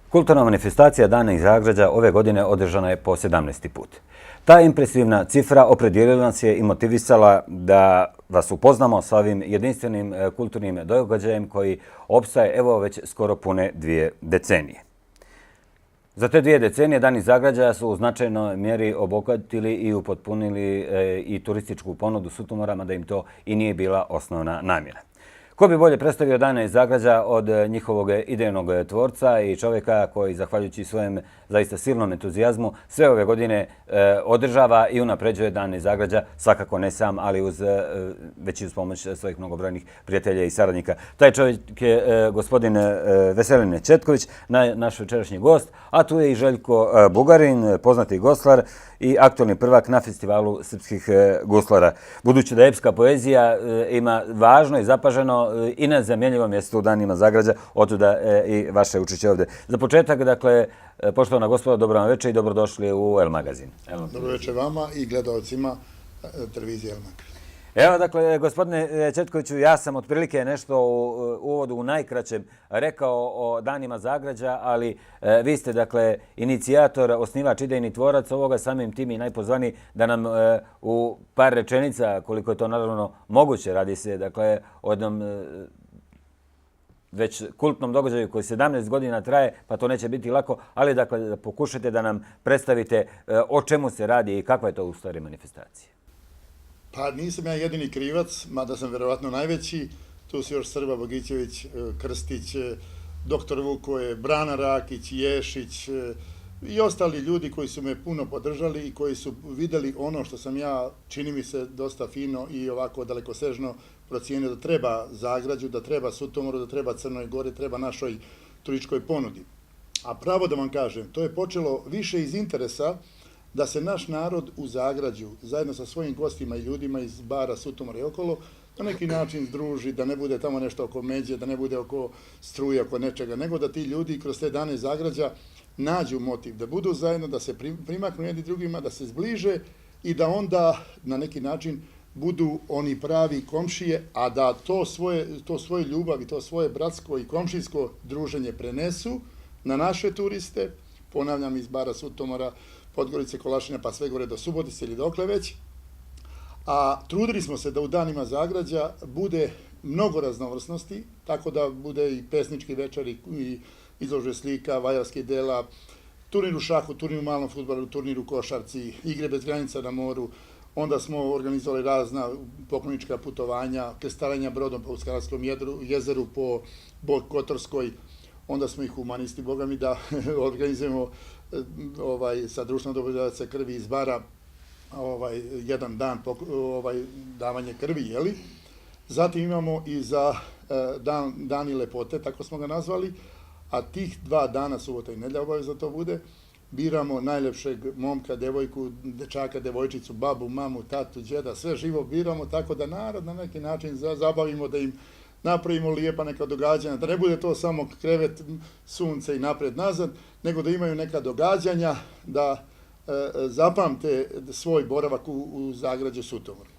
Kulturna manifestacija Dana Zagrađa ove godine održana je po 17. put. Ta impresivna cifra opredijelila nas je i motivisala da vas upoznamo sa ovim jedinstvenim kulturnim događajem koji opstaje evo već skoro pune 2 decenije. Za te 2 decenije Dani Zagrađaja su u značajnoj mjeri obogatili i upotpunili i turističku ponudu Sutomora, da im to i nije bila osnovna namjera. Ko bi bolje predstavio Dane Zagrađa od njihovog idejnog tvorca i čovjeka koji, zahvaljujući svojem zaista silnom entuzijazmu, sve ove godine održava i unapređuje Dane Zagrađa, svakako ne sam, ali već i uz pomoć svojih mnogobrojnih prijatelja i saradnika. Taj čovjek je gospodin Veselin Četković, naš večerašnji gost, a tu je i Željko Bugarin, poznati guslar i aktualni prvak na festivalu srpskih guslara. Budući da epska poezija ima važno i zapaženo i nezamjenjivo mjesto u Danima Zagrađa, otuda i vaše učešće ovdje. Za početak, dakle, poštovana gospoda, dobro vam večer i dobrodošli u El Magazin. Dobro večer vama i gledalcima televizije El Magazin. Evo, dakle, gospodine Četkoviću, ja sam otprilike nešto u uvodu u najkraćem rekao o Danima Zagrađa, ali vi ste, dakle, inicijator, osnivač, idejni tvorac ovoga, samim tim i najpozvaniji da nam u par rečenica, koliko je to naravno moguće, radi se, dakle, o jednom već kultnom događaju koji 17 godina traje, pa to neće biti lako, ali dakle, da pokušate da nam predstavite o čemu se radi i kakva je to u stvari manifestacija. Pa nisam ja jedini krivac, mada sam verovatno najveći. Tu su još Srba Bogićević, Krstić, doktor Vukoje, Brana Rakić, Ješić i ostali ljudi koji su me puno podržali i koji su videli ono što sam ja, čini mi se, dosta fino i ovako dalekosežno procijenio da treba Zagrađu, da treba Sutomoru, da treba Crnoj Gori, treba našoj turističkoj ponudi. A pravo da vam kažem, to je počelo više iz interesa da se naš narod u Zagrađu, zajedno sa svojim gostima i ljudima iz bara Sutomora i okolo, na neki način združi, da ne bude tamo nešto oko međe, da ne bude oko struje, oko nečega, nego da ti ljudi kroz te dane Zagrađa nađu motiv, da budu zajedno, da se primaknu jedni drugima, da se zbliže i da onda na neki način budu oni pravi komšije, a da to svoje ljubav i to svoje bratsko i komšijsko druženje prenesu na naše turiste, ponavljam, iz bara Sutomora, Podgorice, Kolašina, pa sve gore do Subotice ili dokle već. A trudili smo se da u Danima Zagrađa bude mnogo raznovrsnosti, tako da bude i pesnički večeri, i izložbe slika, vajarskih dela, turnir u šahu, turnir u malom fudbalu, turnir u košarci, igre bez granica na moru. Onda smo organizovali razna poklonička putovanja, krstarenja brodom po Skararskom jezeru, po Kotorskoj. Onda smo i humanisti, boga mi, da organizujemo sa društvenom dobrodeljice krvi iz bara jedan dan davanje krvi, jeli? Zatim imamo i za dani lepote, tako smo ga nazvali, a tih 2 dana, subota i nedjelja, obavezno to bude, biramo najlepšeg momka, devojku, dečaka, devojčicu, babu, mamu, tatu, džeda, sve živo biramo, tako da narod na neki način zabavimo, da im napravimo lijepa neka događanja, da ne bude to samo krevet, sunce i napred-nazad, nego da imaju neka događanja, da zapamte svoj boravak u Zagrađu, Sutomoru.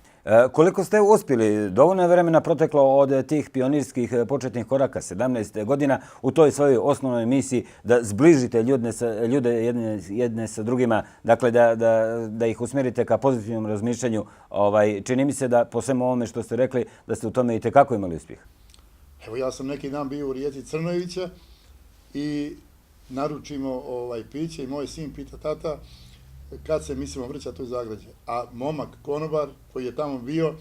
Koliko ste uspjeli, dovoljno je vremena proteklo od tih pionirskih početnih koraka, 17 godina, u toj svojoj osnovnoj misiji da zbližite ljude jedne sa drugima, dakle da ih usmjerite ka pozitivnom razmišljanju. Čini mi se da po svemu ovome što ste rekli da ste u tome i tekako imali uspjeh. Evo, ja sam neki dan bio u Rijeci Crnojevića i naručimo piće i moj sin pita tata kad se mislimo vrćati u Zagrađe. A momak, konobar koji je tamo bio,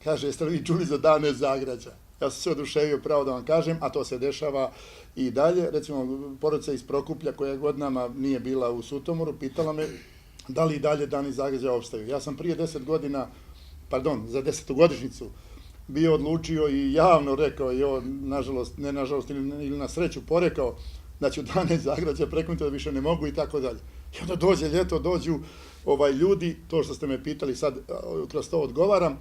kaže, jeste li vi čuli za Dane Zagrađa? Ja sam se oduševio, pravo da vam kažem, a to se dešava i dalje. Recimo, porodica iz Prokuplja koja godinama nije bila u Sutomoru, pitala me da li i dalje Dani Zagrađa opstaju. Ja sam prije 10 godina, za 10-godišnjicu, bio odlučio i javno rekao, i ovo, nažalost, ne nažalost ili na sreću porekao, da ću Dane Zagrađa prekinuti, da više ne mogu i tako dalje. I onda dođe ljeto, dođu ljudi, to što ste me pitali, sad kroz to odgovaram,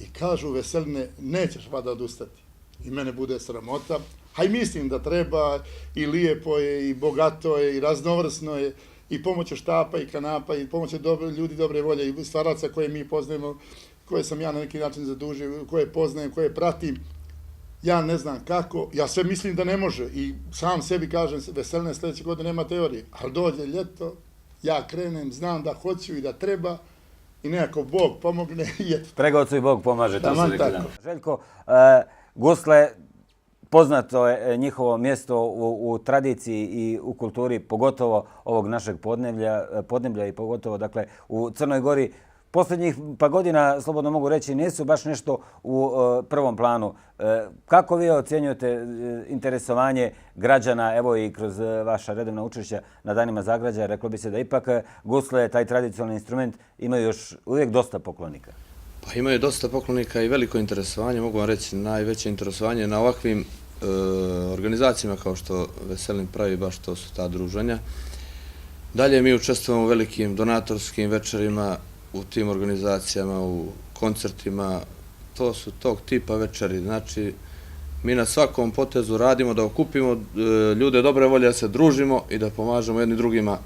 i kažu, Veseline, nećeš vada odustati. I mene bude sramota, a i mislim da treba, i lijepo je, i bogato je, i raznovrsno je, i pomoću štapa i kanapa, i pomoću ljudi dobre volje, i stvaraca koje mi poznajemo, koje sam ja na neki način zadužio, koje poznajem, koje pratim. Ja ne znam kako, ja sve mislim da ne može i sam sebi kažem, Veselina sljedeće godine nema teorije, ali dođe ljeto, ja krenem, znam da hoću i da treba i nekako Bog pomogne i eto. Pregocu i Bog pomaže. Taman tako. Željko, gusle, poznato je njihovo mjesto u tradiciji i u kulturi, pogotovo ovog našeg podneblja i pogotovo dakle, u Crnoj Gori. Posljednjih pa godina, slobodno mogu reći, nisu baš nešto u prvom planu. Kako vi ocjenjujete interesovanje građana, evo i kroz vaša redovna učešća na Danima Zagrađa? Reklo bi se da ipak gusle, taj tradicionalni instrument, imaju još uvijek dosta poklonika. Pa imaju dosta poklonika i veliko interesovanje, mogu vam reći najveće interesovanje na ovakvim organizacijama kao što Veselin pravi, baš to su ta druženja. Dalje mi učestvujemo u velikim donatorskim večerima, u tim organizacijama, u koncertima, to su tog tipa večeri. Znači, mi na svakom potezu radimo da okupimo ljude dobre volje, da se družimo i da pomažemo jedni drugima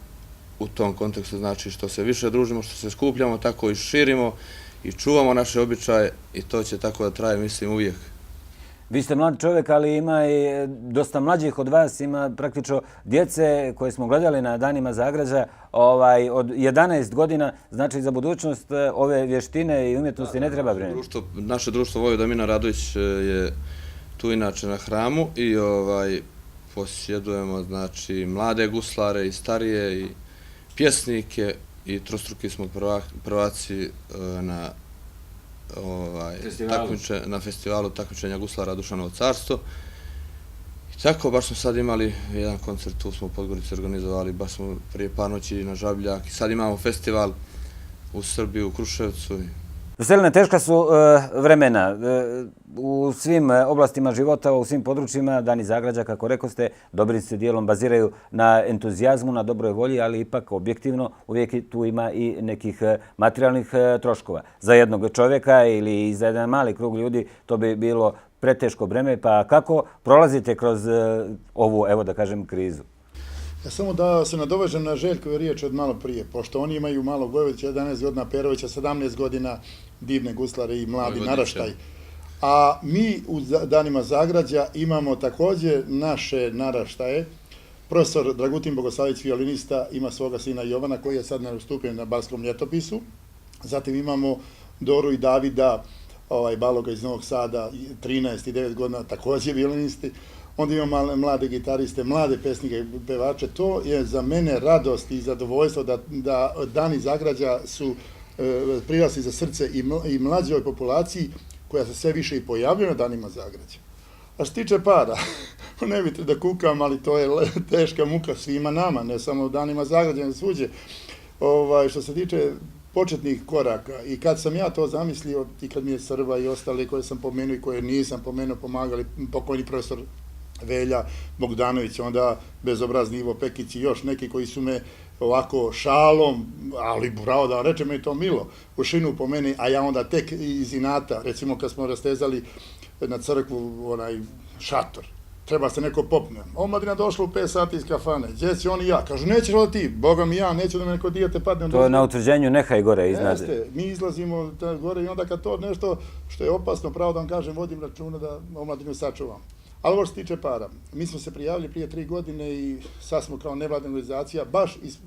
u tom kontekstu. Znači, što se više družimo, što se skupljamo, tako i širimo i čuvamo naše običaje i to će tako da traje, mislim, uvijek. Vi ste mlad čovjek, ali ima i dosta mlađih od vas, ima praktično djece koje smo gledali na Danima Zagrađa od 11 godina, znači za budućnost ove vještine i umjetnosti ne treba brinuti. Naše društvo Vojvoda Mina Radović je tu inače na hramu i posjedujemo znači mlade guslare i starije i pjesnike i trostruki smo prvaci na festivalu takmičenja guslara Dušanovo carstvo. I tako, baš smo sad imali jedan koncert, tu smo u Podgorici organizovali, baš smo prije par noći na Žabljak i sad imamo festival u Srbiji, u Kruševcu. Veselina, teška su vremena u svim oblastima života, u svim područjima. Dani Zagrađa, kako rekoste, dobrim se dijelom baziraju na entuzijazmu, na dobroj volji, ali ipak objektivno uvijek tu ima i nekih materijalnih troškova. Za jednog čovjeka ili za jedan mali krug ljudi to bi bilo preteško breme. Pa kako prolazite kroz ovu, evo da kažem, krizu? Ja samo da se nadovežem na Željkove riječi od malo prije, pošto oni imaju Malog Vojvodića 11 godina, Perovića 17 godina, divne guslare i mladi naraštaj. A mi u Danima Zagrađa imamo također naše naraštaje. Profesor Dragutin Bogosavić, violinista, ima svoga sina Jovana koji je sad nastupio na Balskom ljetopisu. Zatim imamo Doru i Davida, Baloga iz Novog Sada, 13 i 9 godina, također violinisti. Onda imamo mlade gitariste, mlade pesnike, pevače. To je za mene radost i zadovoljstvo da Dani Zagrađa su prirasli za srce i mlađoj populaciji koja se sve više i pojavljuje na Danima Zagrađa. A što se tiče para, ne vidite da kukam, ali to je teška muka svima nama, ne samo Danima Zagrađa, ne svuđe. Što se tiče početnih koraka i kad sam ja to zamislio i kad mi je Srba i ostali koje sam pomenuo i koje nisam pomenuo pomagali, pokojni profesor Velja Bogdanović, onda bezobrazni Ivo Pekić i još neki koji su me ovako šalom, ali bravo da vam rečem, je to milo, u šinu po meni, a ja onda tek iz inata, recimo kad smo rastezali na crkvu onaj šator, treba se neko popne. Omladina došla u 5 sati iz kafane, gdje si on i ja? Kažu, nećeš ovo ti, Boga mi ja, neću da me neko dijete padne. To je na utvrđenju nehaj gore iznad. Jeste, mi izlazimo gore i onda kad to nešto što je opasno, pravo da vam kažem, vodim računa da omladinu sačuvam. Ali ovo što se tiče para, mi smo se prijavili prije 3 godine i sad smo kao nevladna organizacija, baš iz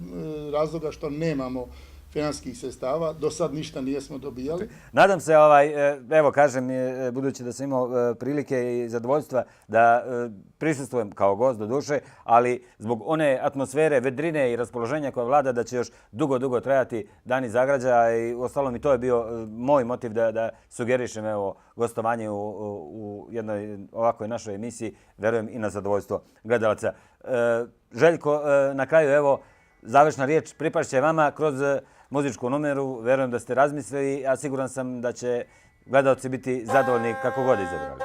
razloga što nemamo financijskih sredstava, do sad ništa nijesmo dobijali. Nadam se, evo kažem, budući da sam imao prilike i zadovoljstva da prisustvujem kao gost do duše, ali zbog one atmosfere, vedrine i raspoloženja koja vlada da će još dugo trajati Dani Zagrađa i uostalom i to je bio moj motiv da sugerišem gostovanje u jednoj ovakvoj našoj emisiji, verujem i na zadovoljstvo gledalaca. Željko, na kraju evo završna riječ pripašće vama kroz muzičku numeru. Verujem da ste razmislili, a siguran sam da će gledalci biti zadovoljni kako god izabrali.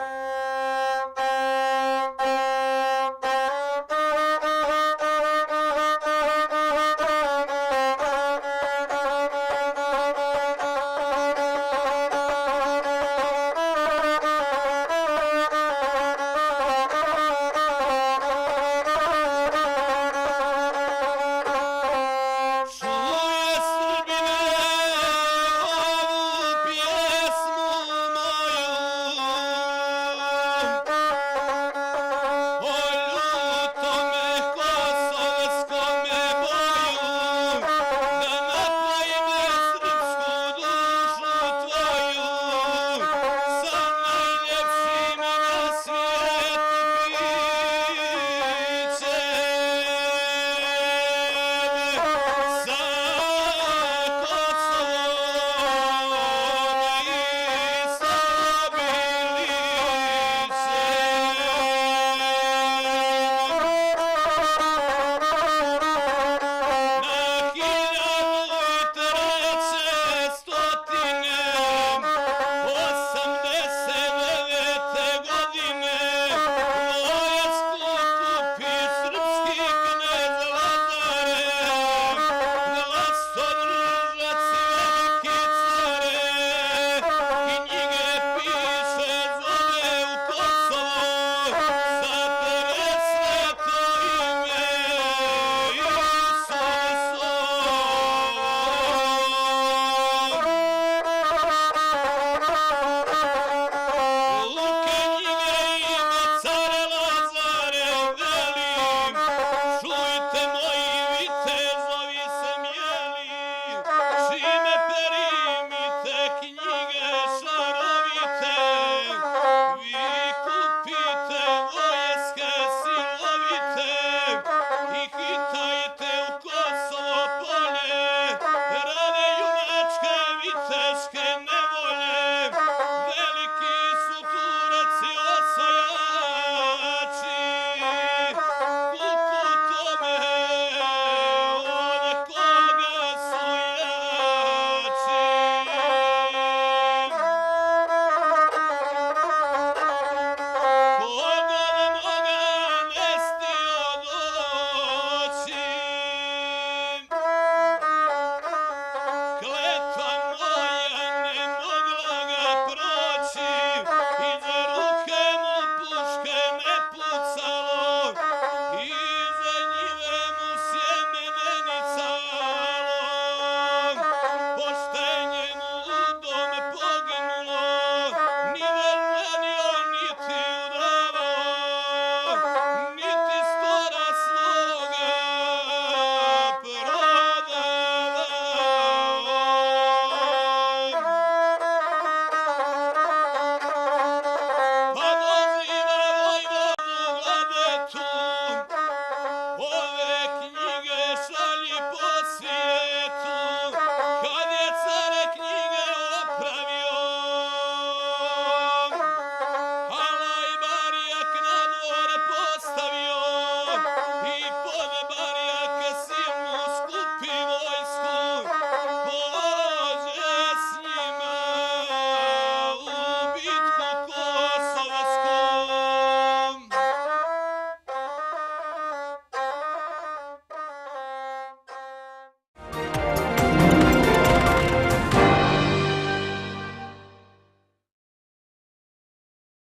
Omre